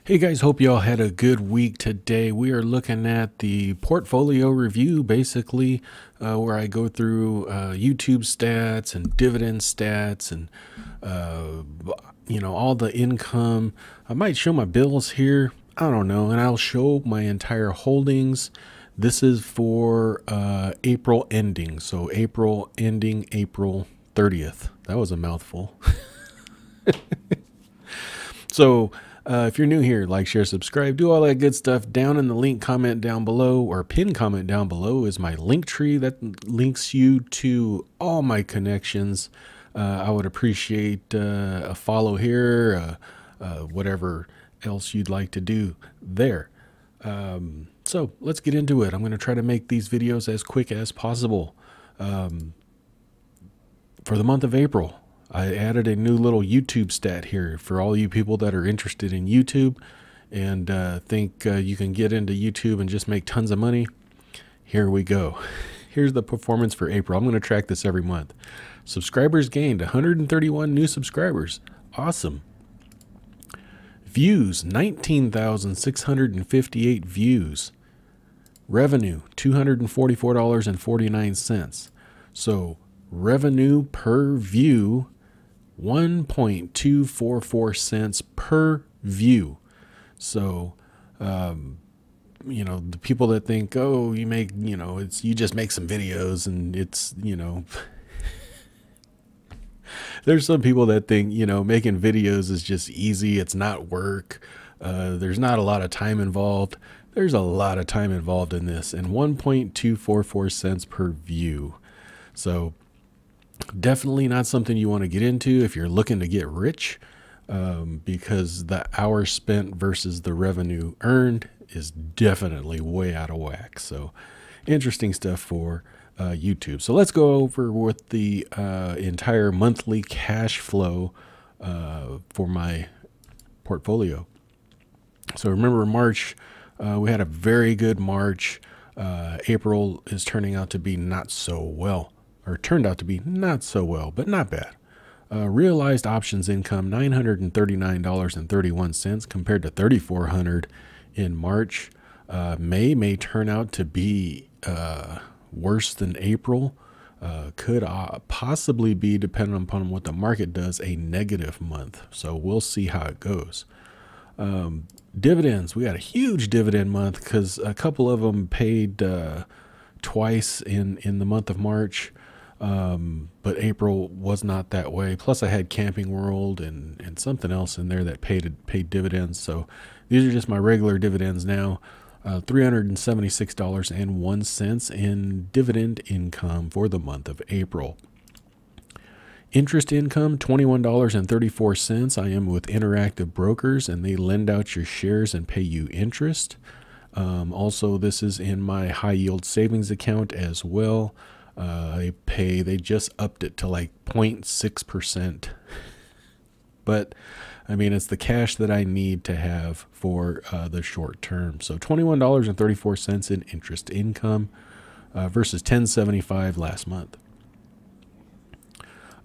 Hey guys, hope you all had a good week today. We are looking at the portfolio review, basically, where I go through YouTube stats and dividend stats and, all the income. I might show my bills here. I don't know. And I'll show my entire holdings. This is for April ending. So April ending April 30th. That was a mouthful. So, if you're new here, like, share, subscribe, do all that good stuff. Down in the link comment down below, or pin comment down below, is my link tree that links you to all my connections. I would appreciate a follow here, whatever else you'd like to do there. So let's get into it. I'm going to try to make these videos as quick as possible. For the month of April, I added a new little YouTube stat here for all you people that are interested in YouTube and think you can get into YouTube and just make tons of money. Here we go. Here's the performance for April. I'm going to track this every month. Subscribers gained 131 new subscribers. Awesome. Views, 19,658 views. Revenue, $244.49. So revenue per view, 1.244 cents per view. So, the people that think, oh, you make, you just make some videos and it's, there's some people that think, making videos is just easy. It's not work. There's not a lot of time involved. There's a lot of time involved in this, and 1.244 cents per view. So definitely not something you want to get into if you're looking to get rich, because the hours spent versus the revenue earned is definitely way out of whack. So interesting stuff for YouTube. So let's go over with the entire monthly cash flow for my portfolio. So remember March, we had a very good March. April is turning out to be not so well. Or turned out to be not so well, but not bad. Realized options income, $939.31 compared to $3,400 in March. May turn out to be worse than April. Could possibly be, depending upon what the market does, a negative month. So we'll see how it goes. Dividends, we got a huge dividend month because a couple of them paid twice in the month of March. But April was not that way. Plus I had Camping World and something else in there that paid dividends. So these are just my regular dividends now. $376.01 in dividend income for the month of April. Interest income, $21.34. I am with Interactive Brokers, and they lend out your shares and pay you interest. Also, this is in my high yield savings account as well. They just upped it to like 0.6%. But I mean, it's the cash that I need to have for the short term. So $21.34 in interest income versus $10.75 last month.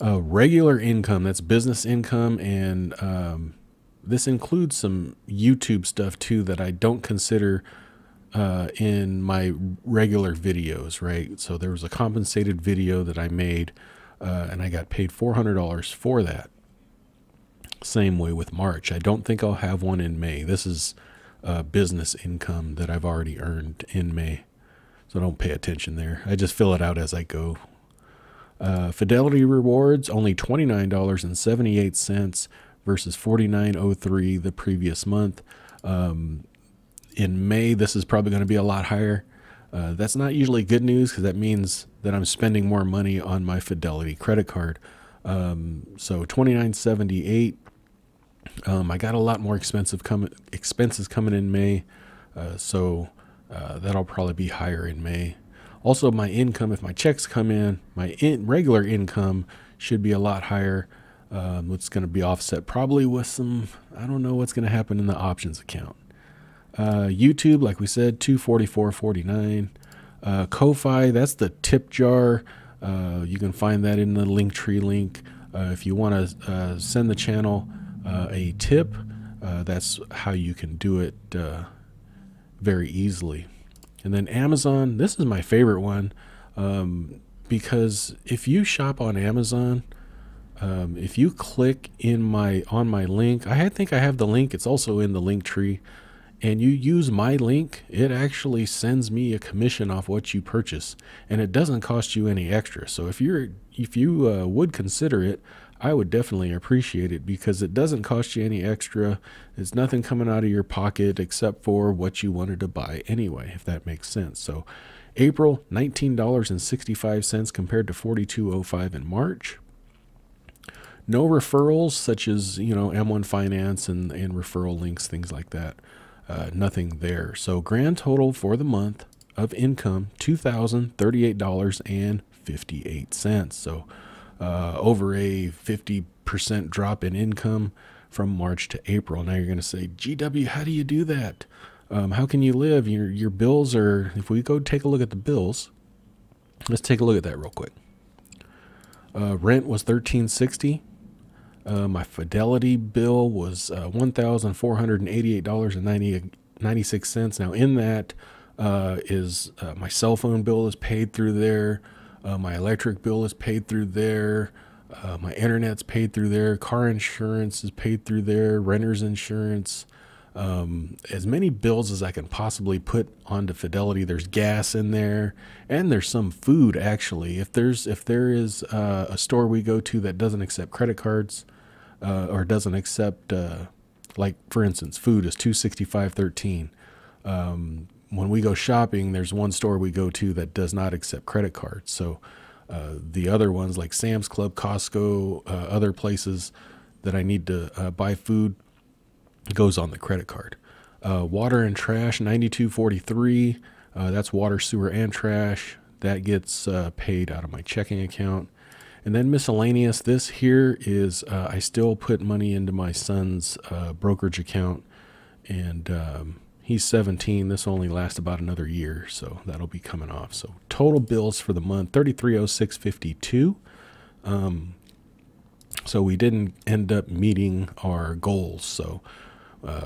Regular income, that's business income, and this includes some YouTube stuff too that I don't consider in my regular videos, right? So there was a compensated video that I made, and I got paid $400 for that. Same way with March. I don't think I'll have one in May. This is business income that I've already earned in May. So don't pay attention there. I just fill it out as I go. Fidelity rewards, only $29.78 versus $49.03 the previous month. In May, this is probably going to be a lot higher. That's not usually good news because that means that I'm spending more money on my Fidelity credit card. So $29.78. I got a lot more expenses coming in May, so that'll probably be higher in May. Also, my income, if my checks come in, my regular income should be a lot higher. It's going to be offset probably with some, I don't know what's going to happen in the options account. YouTube, like we said, $244.49. Ko-Fi, that's the tip jar. You can find that in the Linktree link. If you want to send the channel a tip, That's how you can do it very easily. And then Amazon, this is my favorite one, because if you shop on Amazon, if you click on my link, I think I have the link. It's also in the link tree, and you use my link, it actually sends me a commission off what you purchase, and it doesn't cost you any extra. So if you would consider it, I would definitely appreciate it, because it doesn't cost you any extra. There's nothing coming out of your pocket except for what you wanted to buy anyway, if that makes sense. So April, $19.65 compared to $42.05 in March. No referrals such as, M1 Finance and referral links, things like that. Nothing there. So grand total for the month of income, $2,038.58. So over a 50% drop in income from March to April. Now you're going to say, GW, how do you do that? How can you live? Your bills are, if we go take a look at the bills, let's take a look at that real quick. Rent was $1,360. My Fidelity bill was $1,488.96. Now in that is my cell phone bill is paid through there. My electric bill is paid through there. My internet's paid through there. Car insurance is paid through there. Renter's insurance. As many bills as I can possibly put onto Fidelity. There's gas in there, and there's some food actually. If there is a store we go to that doesn't accept credit cards, or doesn't accept, like for instance, food is $265.13. When we go shopping, there's one store we go to that does not accept credit cards. So the other ones like Sam's Club, Costco, other places that I need to buy food goes on the credit card. Water and trash, $92.43. That's water, sewer, and trash. That gets paid out of my checking account. And then miscellaneous, this here is, I still put money into my son's brokerage account, and he's 17. This only lasts about another year, so that'll be coming off. So total bills for the month, $3306.52. So we didn't end up meeting our goals, so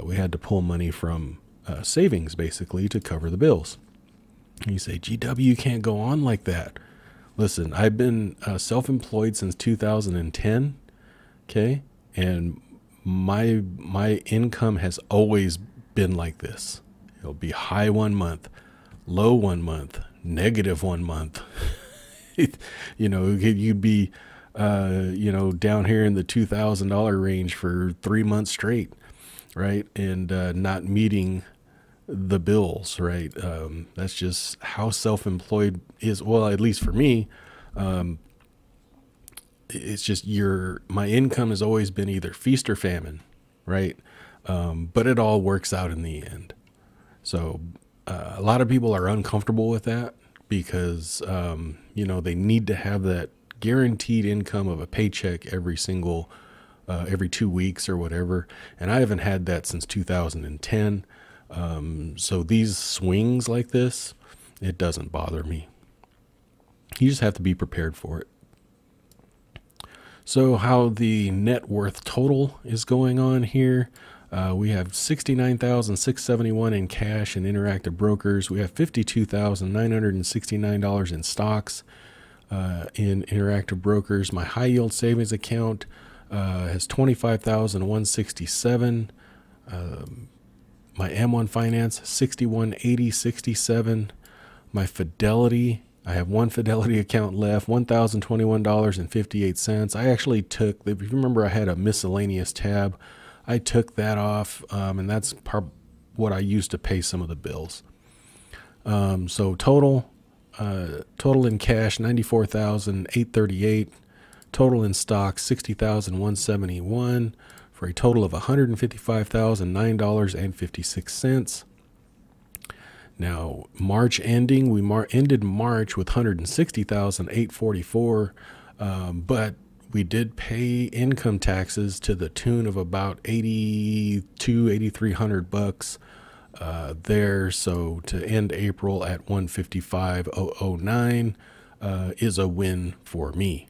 we had to pull money from savings basically to cover the bills. And you say, GW, you can't go on like that. Listen, I've been self-employed since 2010, okay? And my income has always been like this. It'll be high one month, low one month, negative one month. You'd be, down here in the $2,000 range for 3 months straight, right? And not meeting the bills, right? That's just how self-employed is. Well, at least for me, it's just my income has always been either feast or famine, right? But it all works out in the end. So a lot of people are uncomfortable with that because, they need to have that guaranteed income of a paycheck every 2 weeks or whatever. And I haven't had that since 2010. So these swings like this, it doesn't bother me. You just have to be prepared for it. So how the net worth total is going on here. We have $69,671 in cash and Interactive Brokers. We have $52,969 in stocks in Interactive Brokers. My high yield savings account has $25,167. My M1 Finance, $61,8067. My Fidelity, I have one Fidelity account left, $1,021.58. I actually took, if you remember, I had a miscellaneous tab. I took that off, and that's what I used to pay some of the bills. So total in cash, $94,838. Total in stock, $60,171. For a total of $155,009.56. Now, March ending, we ended March with $160,844, but we did pay income taxes to the tune of about $8,300 there. So to end April at $155,009 is a win for me.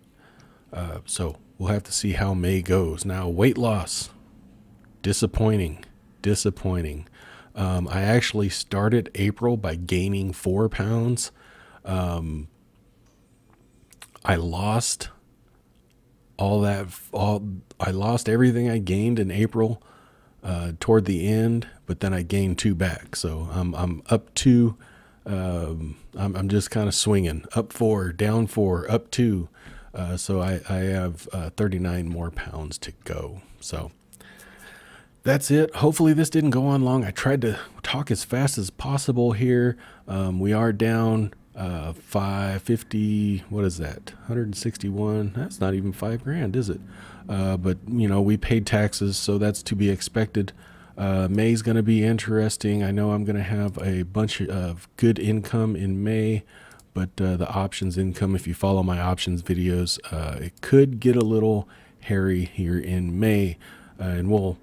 So we'll have to see how May goes. Now, weight loss. Disappointing. Disappointing. I actually started April by gaining 4 pounds. I lost I lost everything I gained in April toward the end, but then I gained 2 back. So I'm up 2. I'm just kind of swinging up 4, down 4, up 2. So I have 39 more pounds to go. So that's it. Hopefully this didn't go on long. I tried to talk as fast as possible here. We are down 550. What is that? 161. That's not even $5,000, is it? But you know, we paid taxes, so that's to be expected. May's going to be interesting. I know I'm going to have a bunch of good income in May, but the options income, if you follow my options videos, it could get a little hairy here in May, and we'll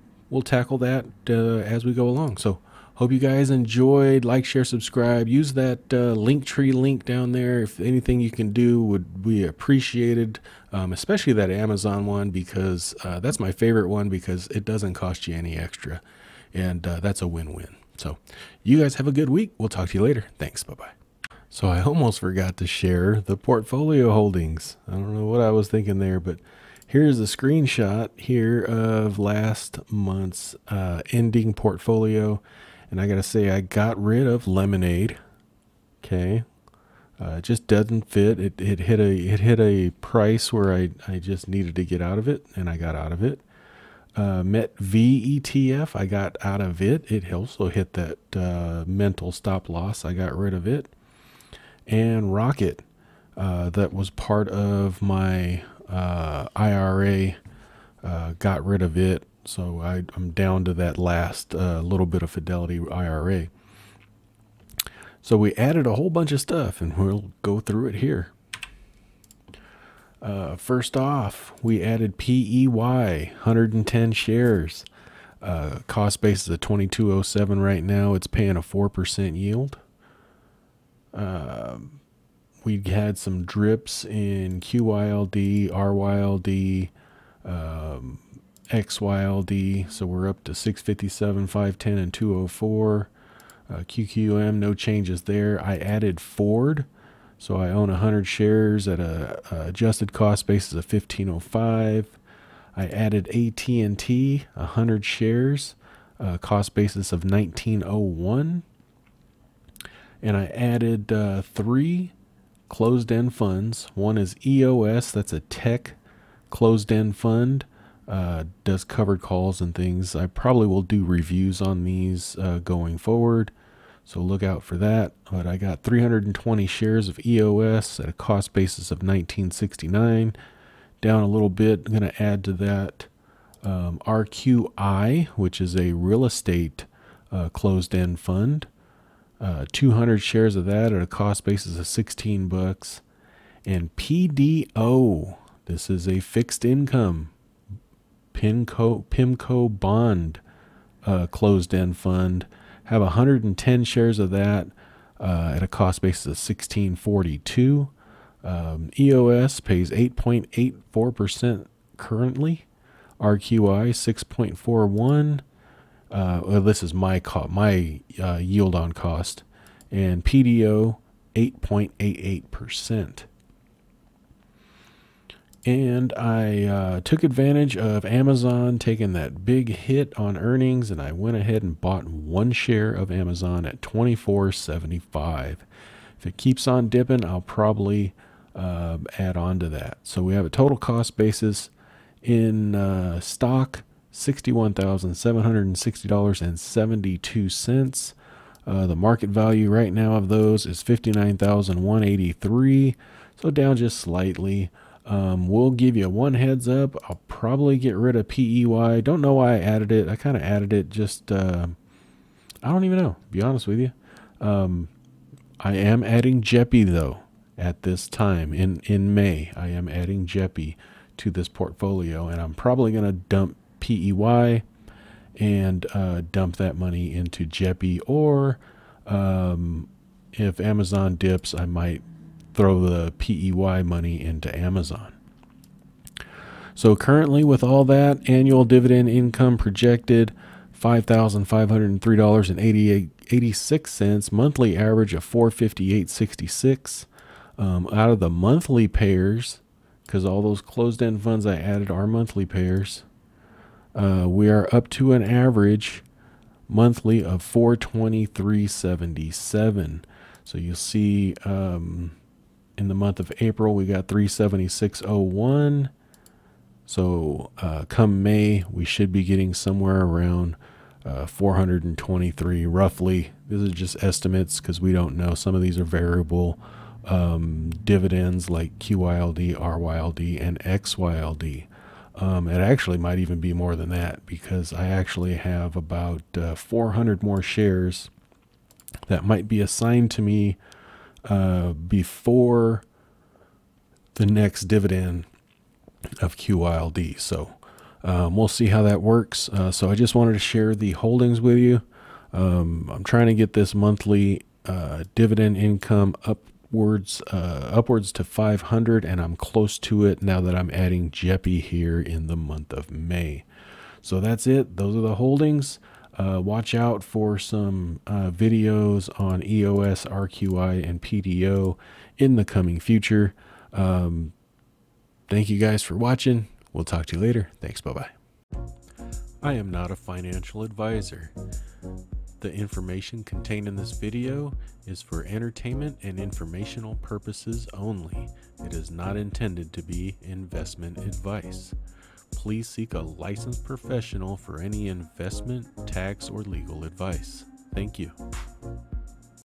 tackle that as we go along. So hope you guys enjoyed. Like, share, subscribe. Use that Linktree link down there. If anything you can do would be appreciated, especially that Amazon one, because that's my favorite one, because it doesn't cost you any extra, and that's a win-win. So you guys have a good week. We'll talk to you later. Thanks. Bye-bye. So I almost forgot to share the portfolio holdings. I don't know what I was thinking there, but here's a screenshot here of last month's ending portfolio. And I got to say, I got rid of Lemonade. Okay. It just doesn't fit. It hit a price where I just needed to get out of it, and I got out of it. METV ETF, I got out of it. It also hit that mental stop loss. I got rid of it. And Rocket, that was part of my IRA, got rid of it. So I'm down to that last little bit of Fidelity IRA. So we added a whole bunch of stuff, and we'll go through it here. First off, we added PEY, 110 shares. Cost basis of 2207 right now. It's paying a 4% yield. We had some drips in QYLD, RYLD, XYLD, so we're up to 657, 510, and 204. QQM, no changes there. I added Ford, so I own 100 shares at a adjusted cost basis of 1505. I added AT&T, 100 shares, cost basis of 1901. And I added 3 closed-end funds. One is EOS, that's a tech closed-end fund. Does covered calls and things. I probably will do reviews on these going forward, so look out for that. But I got 320 shares of EOS at a cost basis of 1969, down a little bit. I'm going to add to that RQI, which is a real estate closed-end fund. 200 shares of that at a cost basis of 16 bucks. And PDO, this is a fixed income PIMCO bond closed-end fund. Have 110 shares of that at a cost basis of 1642. EOS pays 8.84% currently. RQI 6.41. Well, this is my yield on cost, and PDO 8.88%. And I took advantage of Amazon taking that big hit on earnings, and I went ahead and bought 1 share of Amazon at $24.75. If it keeps on dipping, I'll probably add on to that. So we have a total cost basis in stock, $61,760.72. The market value right now of those is $59,183, so down just slightly. We'll give you one heads up. I'll probably get rid of PEY. Don't know why I added it. I kind of added it just, I don't even know, to be honest with you. I am adding JEPI though at this time in May. I am adding JEPI to this portfolio, and I'm probably going to dump PEY and dump that money into JEPI, or if Amazon dips, I might throw the PEY money into Amazon. So currently, with all that, annual dividend income projected $5,503.86, monthly average of $458.66. Out of the monthly payers, because all those closed-end funds I added are monthly payers, we are up to an average monthly of $423.77. So you'll see in the month of April we got $376.01. So come May we should be getting somewhere around 423 roughly. This is just estimates because we don't know. Some of these are variable dividends like QYLD, RYLD, and XYLD. It actually might even be more than that because I actually have about 400 more shares that might be assigned to me before the next dividend of QYLD. So we'll see how that works. So I just wanted to share the holdings with you. I'm trying to get this monthly dividend income upwards to 500, and I'm close to it now that I'm adding JEPI here in the month of May. So that's it. Those are the holdings. Watch out for some videos on EOS, RQI, and PDO in the coming future. Thank you guys for watching. We'll talk to you later. Thanks. Bye-bye. I am not a financial advisor. The information contained in this video is for entertainment and informational purposes only. It is not intended to be investment advice. Please seek a licensed professional for any investment, tax, or legal advice. Thank you.